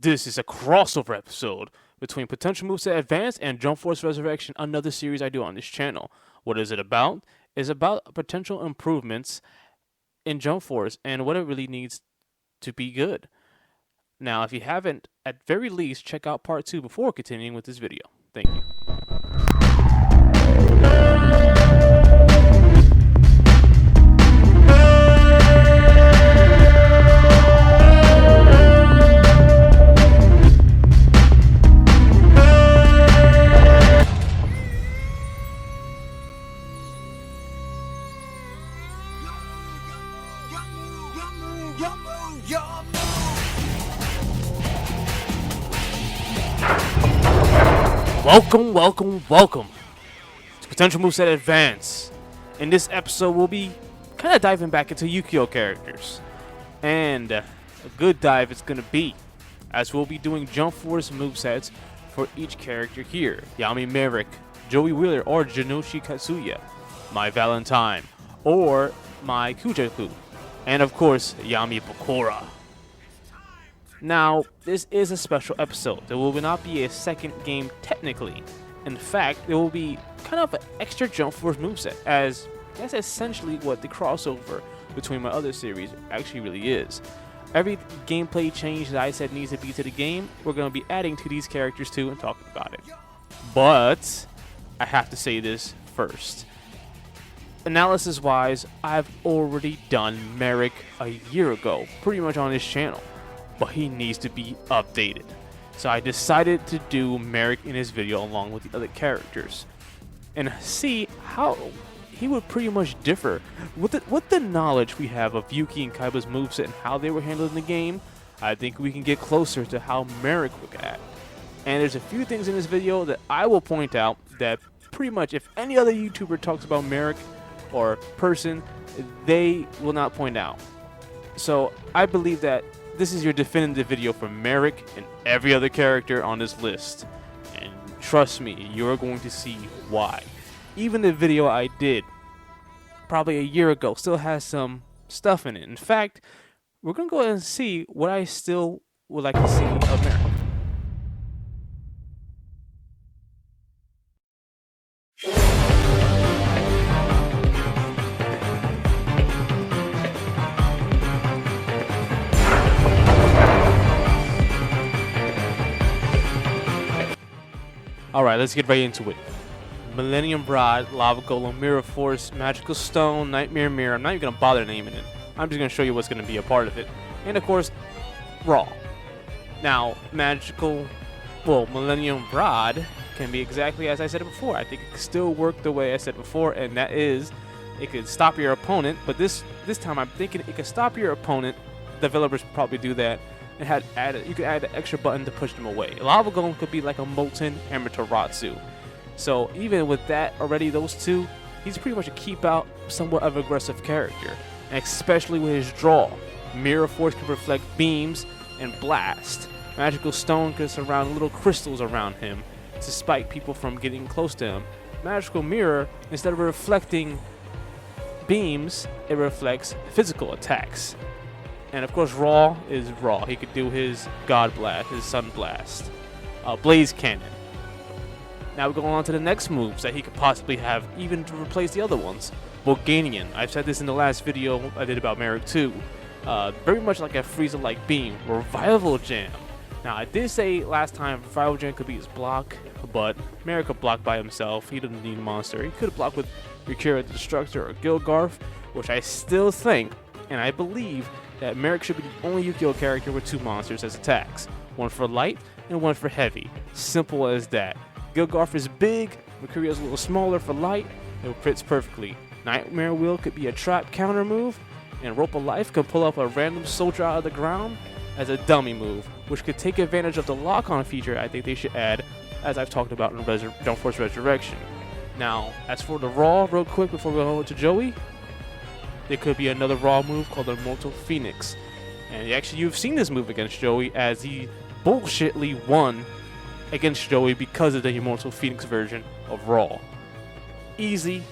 This is a crossover episode between Potential Moveset Advance and Jump Force Resurrection, another series I do on this channel. What is it about? It's about potential improvements in Jump Force and what it really needs to be good. Now, if you haven't, at very least, check out part 2 before continuing with this video. Thank you. Welcome to Potential Moveset Advance. In this episode, we'll be kind of diving back into Yugioh characters. And a good dive it's going to be, as we'll be doing Jump Force movesets for each character here. Yami Marik, Joey Wheeler, or Jinoshi Katsuya, My Valentine, or My Kujaku, and of course, Yami Bakura. Now, this is a special episode. There will not be a second game technically. In fact, there will be kind of an extra Jump Force moveset, as that's essentially what the crossover between my other series actually really is. Every gameplay change that I said needs to be to the game, we're going to be adding to these characters too and talking about it. But I have to say this first. Analysis-wise, I've already done Marik a year ago, pretty much on this channel. But he needs to be updated. So I decided to do Marik in his video along with the other characters and see how he would pretty much differ. With the knowledge we have of Yuki and Kaiba's moveset and how they were handled in the game, I think we can get closer to how Marik would act. And there's a few things in this video that I will point out that pretty much if any other YouTuber talks about Marik or person, they will not point out. So I believe that this is your definitive video for Marik and every other character on this list. And trust me, you're going to see why. Even the video I did probably a year ago still has some stuff in it. In fact, we're going to go ahead and see what I still would like to see of Marik. Alright, let's get right into it. Millennium Rod, Lava Golem, Mirror Force, Magical Stone, Nightmare Mirror. I'm not even going to bother naming it. I'm just going to show you what's going to be a part of it. And of course, Raw. Now, Millennium Rod can be exactly as I said before. I think it can still work the way I said before, and that is, it could stop your opponent, but this time I'm thinking it could stop your opponent. Developers probably do that. And you could add an extra button to push them away. Lava Golem could be like a Molten Amaterasu. So even with that already, those two, he's pretty much a keep out, somewhat of aggressive character. And especially with his draw. Mirror Force can reflect beams and blast. Magical Stone can surround little crystals around him to spike people from getting close to him. Magical Mirror, instead of reflecting beams, it reflects physical attacks. And of course, Raw is Raw. He could do his God Blast, his Sun Blast, Blaze Cannon. Now we're going on to the next moves that he could possibly have, even to replace the other ones. Volganian. I've said this in the last video I did about Marik 2. Very much like a Frieza-like beam. Revival Jam. Now I did say last time Revival Jam could be his block, but Marik could block by himself. He doesn't need a monster. He could have blocked with Yukira the Destructor or Gilgarth, which I still think, and I believe, that Marik should be the only Yugioh character with 2 monsters as attacks. One for light and one for heavy. Simple as that. Gilgarth is big, Mercurio's a little smaller for light, it fits perfectly. Nightmare Wheel could be a trap counter move, and Rope of Life can pull up a random soldier out of the ground as a dummy move, which could take advantage of the lock-on feature I think they should add, as I've talked about in Jump Force Resurrection. Now, as for the Raw, real quick before we go to Joey, there could be another Raw move called the Immortal Phoenix. And actually, you've seen this move against Joey, as he bullshitly won against Joey because of the Immortal Phoenix version of Raw. Easy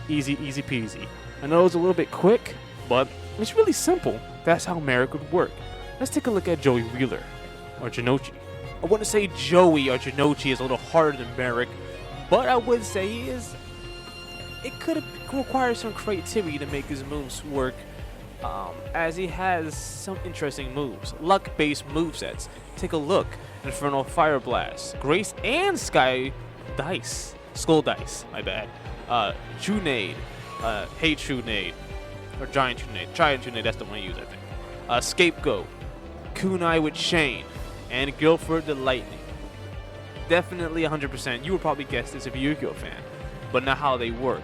peasy. I know it's a little bit quick, but it's really simple. That's how Marik would work. Let's take a look at Joey Wheeler. or Jinochi. I wouldn't say Joey or Jinochi is a little harder than Marik, but I would say he is. It could require some creativity to make his moves work, as he has some interesting moves, luck-based movesets. Take a look: Infernal Fire Blast, Grace and Skull Dice, my bad. True Nade, Hey True Nade, or Giant True Nade. Giant True Nade, that's the one I use, I think. Scapegoat, Kunai with Chain, and Guilford the Lightning. Definitely 100%. You would probably guess this if you're a Yugioh fan, but not how they work.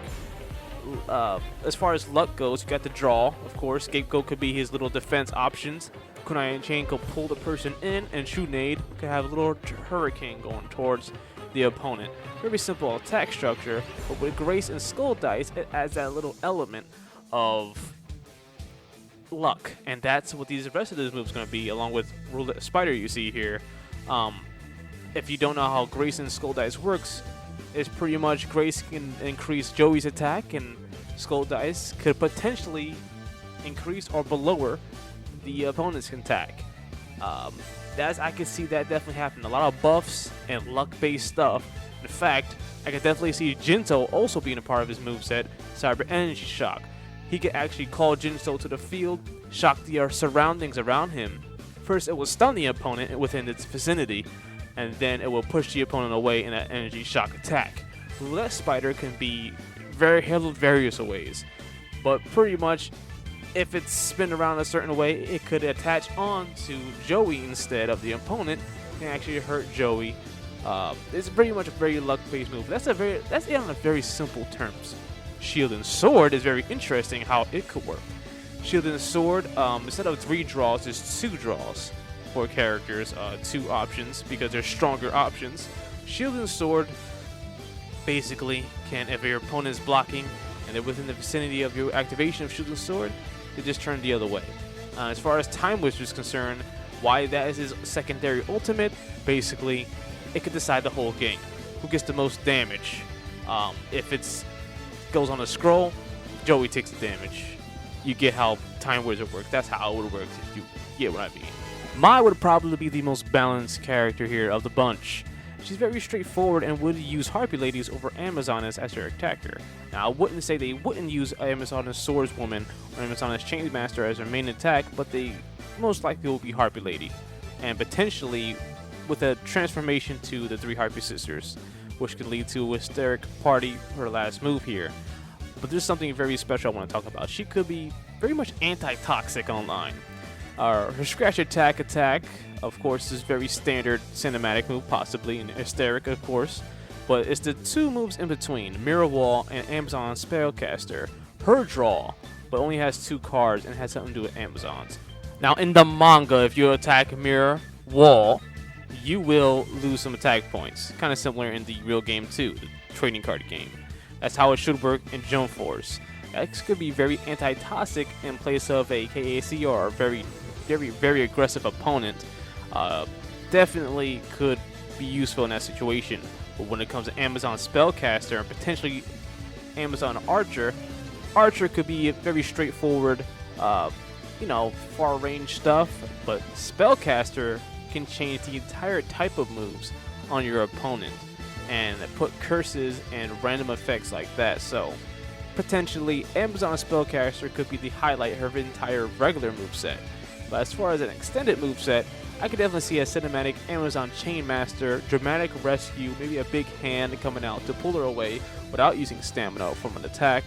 As far as luck goes, you got the draw, of course. Scapegoat could be his little defense options. Kunai and Chain could pull the person in, and True Nade could have a little hurricane going towards the opponent. Very simple attack structure, but with Grace and Skull Dice, it adds that little element of luck, and that's what these rest of these moves going to be, along with Roulette Spider you see here. If you don't know how Grace and Skull Dice works, it's pretty much Grace can increase Joey's attack, and Skull Dice could potentially increase or lower the opponent's attack. I can see that definitely happen. A lot of buffs and luck-based stuff. In fact, I could definitely see Jinzo also being a part of his moveset, Cyber Energy Shock. He could actually call Jinzo to the field, shock the surroundings around him. First, it will stun the opponent within its vicinity, and then it will push the opponent away in an energy shock attack. Roulette Spider can be handled various ways, but pretty much if it's spin around a certain way, it could attach on to Joey instead of the opponent and actually hurt Joey. It's pretty much a very luck-based move. That's it on a very simple terms. Shield and Sword is very interesting how it could work. Shield and Sword, instead of 3 draws, there's 2 draws for characters, 2 options because they're stronger options. Shield and Sword basically can, if your opponent is blocking and they're within the vicinity of your activation of Shield and Sword, they just turn the other way. As far as Time Wizard is concerned, why that is his secondary ultimate, basically it could decide the whole game. Who gets the most damage? If it goes on a scroll, Joey takes the damage. You get how Time Wizard works. That's how it would work if you get what I mean. Mai would probably be the most balanced character here of the bunch. She's very straightforward and would use Harpy Ladies over Amazoness as her attacker. Now, I wouldn't say they wouldn't use Amazoness Swordswoman or Amazoness Chainmaster as their main attack, but they most likely will be Harpy Lady, and potentially with a transformation to the 3 Harpy Sisters, which could lead to a hysteric party, her last move here. But there's something very special I want to talk about. She could be very much anti-toxic online. Her Scratch attack, of course, is very standard cinematic move, possibly, and hysteric, of course. But it's the 2 moves in between, Mirror Wall and Amazon Spellcaster. Her draw, but only has 2 cards and has something to do with Amazons. Now, in the manga, if you attack Mirror Wall, you will lose some attack points. Kind of similar in the real game too, the trading card game. That's how it should work in Jump Force. X could be very anti-toxic in place of a KAC or a very aggressive opponent. Definitely could be useful in that situation. But when it comes to Amazon Spellcaster and potentially Amazon Archer, Archer could be a very straightforward, far range stuff, but Spellcaster can change the entire type of moves on your opponent and put curses and random effects like that. So potentially Amazon Spellcaster could be the highlight of her entire regular moveset. But as far as an extended moveset, I could definitely see a cinematic Amazon Chainmaster, dramatic rescue, maybe a big hand coming out to pull her away without using stamina from an attack,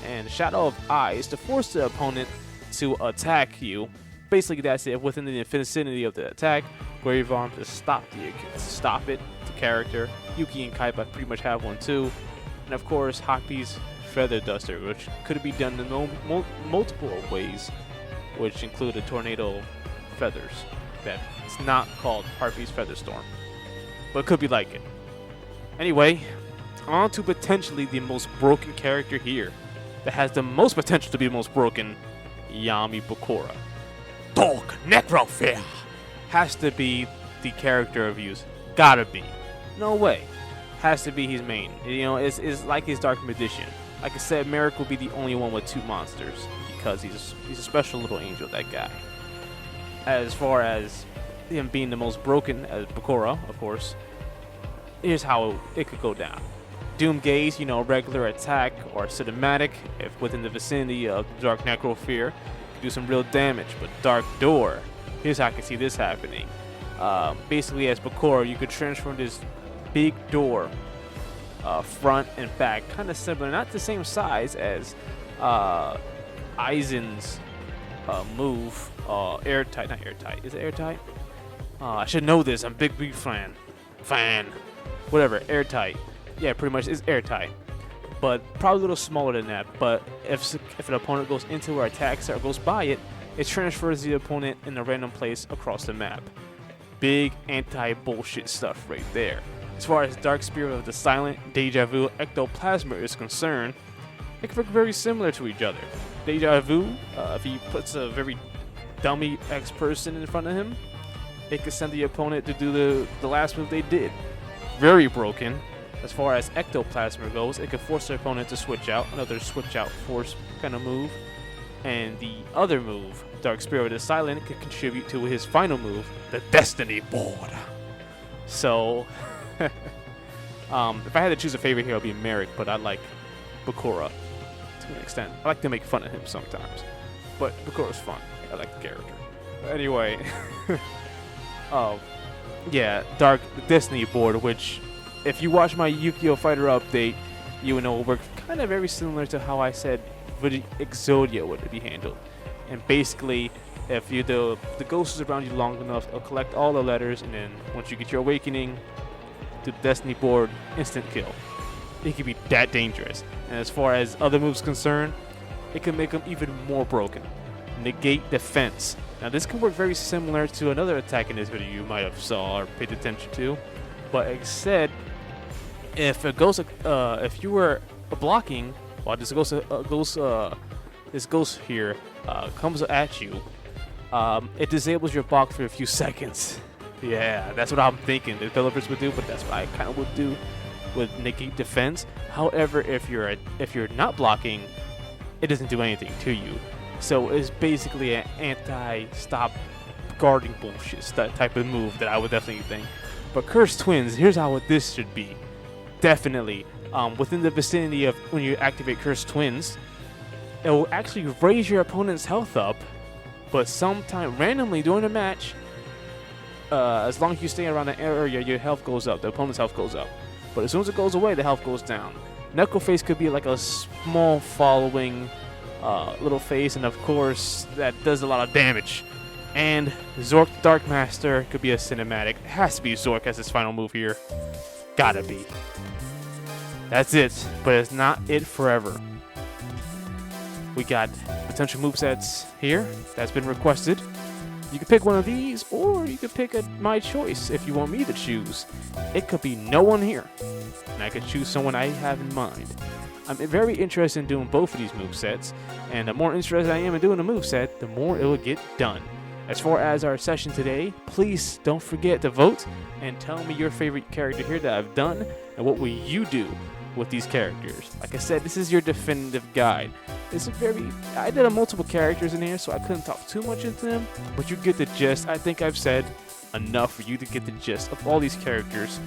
and Shadow of Eyes to force the opponent to attack you. Basically, that's it. Within the vicinity of the attack, Grave Arm to stop it. The character Yuki and Kaiba pretty much have one too, and of course Haku's Feather Duster, which could be done in multiple ways, which include a tornado feathers. That's not called Harpy's Feather Storm, but it could be like it. Anyway, on to potentially the most broken character here, that has the most potential to be the most broken, Yami Bakura. Dog Necrofear has to be the character of use. Gotta be. No way. Has to be his main. It's like his Dark Magician. Like I said, Marik will be the only one with 2 monsters because he's a special little angel, that guy. As far as him being the most broken as Bakura, of course, here's how it could go down. Doom Gaze, you know, regular attack or cinematic, if within the vicinity of Dark Necrophere, could do some real damage. But Dark Door, here's how I can see this happening. Basically, as Bakura, you could transform this big door, front and back, kind of similar, not the same size as Aizen's move, Airtight, not Airtight, is it Airtight? I should know this, I'm big fan. Whatever, Airtight. Yeah, pretty much it's Airtight. But probably a little smaller than that. But if an opponent goes into or attacks it or goes by it, it transfers the opponent in a random place across the map. Big anti-bullshit stuff right there. As far as Dark Spirit of the Silent, Deja Vu, Ectoplasma is concerned, they can look very similar to each other. Deja Vu, if he puts a very dummy X person in front of him, it could send the opponent to do the last move they did. Very broken. As far as Ectoplasma goes, it could force the opponent to switch out, another switch out force kind of move. And the other move, Dark Spirit of the Silent, could contribute to his final move, the Destiny Board. So, if I had to choose a favorite here, it would be Marik, but I like Bakura to an extent. I like to make fun of him sometimes, but Bakura's fun. I like the character. Anyway, yeah, the Destiny Board, which, if you watch my Yugioh Fighter update, you will know will work kind of very similar to how I said Exodia would be handled. And basically, if you the ghost is around you long enough, it'll collect all the letters, and then once you get your awakening to the Destiny Board, instant kill. It can be that dangerous. And as far as other moves concerned, it can make them even more broken. Negate Defense. Now this can work very similar to another attack in this video you might have saw or paid attention to, but it said if a ghost, if you were blocking while this ghost here comes at you, it disables your block for a few seconds. Yeah, that's what I'm thinking the developers would do, but that's what I kind of would do with Negate Defense. However, if you're not blocking, it doesn't do anything to you. So it's basically an anti-stop guarding bullshit type of move that I would definitely think. But Cursed Twins, here's how this should be. Definitely, within the vicinity of when you activate Cursed Twins, it will actually raise your opponent's health up, but sometime randomly during the match, as long as you stay around the area, your health goes up, the opponent's health goes up. But as soon as it goes away, the health goes down. Knuckleface could be like a small following little face, and of course that does a lot of damage. And Zork the Dark Master could be a cinematic. It has to be Zork as his final move here. Gotta be. That's it, but it's not it forever. We got potential movesets here that's been requested. You can pick one of these, or you could pick my choice if you want me to choose. It could be no one here, and I could choose someone I have in mind. I'm very interested in doing both of these movesets, and the more interested I am in doing a moveset, the more it will get done. As far as our session today, please don't forget to vote and tell me your favorite character here that I've done, and what will you do with these characters. Like I said, this is your definitive guide. I did multiple characters in here, so I couldn't talk too much into them, but you get the gist. I think I've said enough for you to get the gist of all these characters.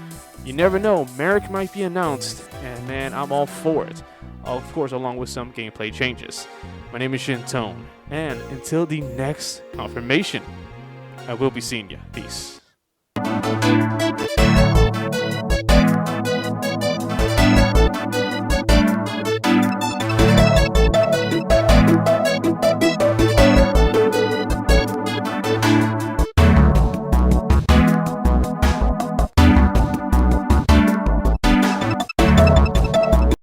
You never know, Marik might be announced, and man, I'm all for it. Of course, along with some gameplay changes. My name is SHINTONE, and until the next confirmation, I will be seeing ya. Peace.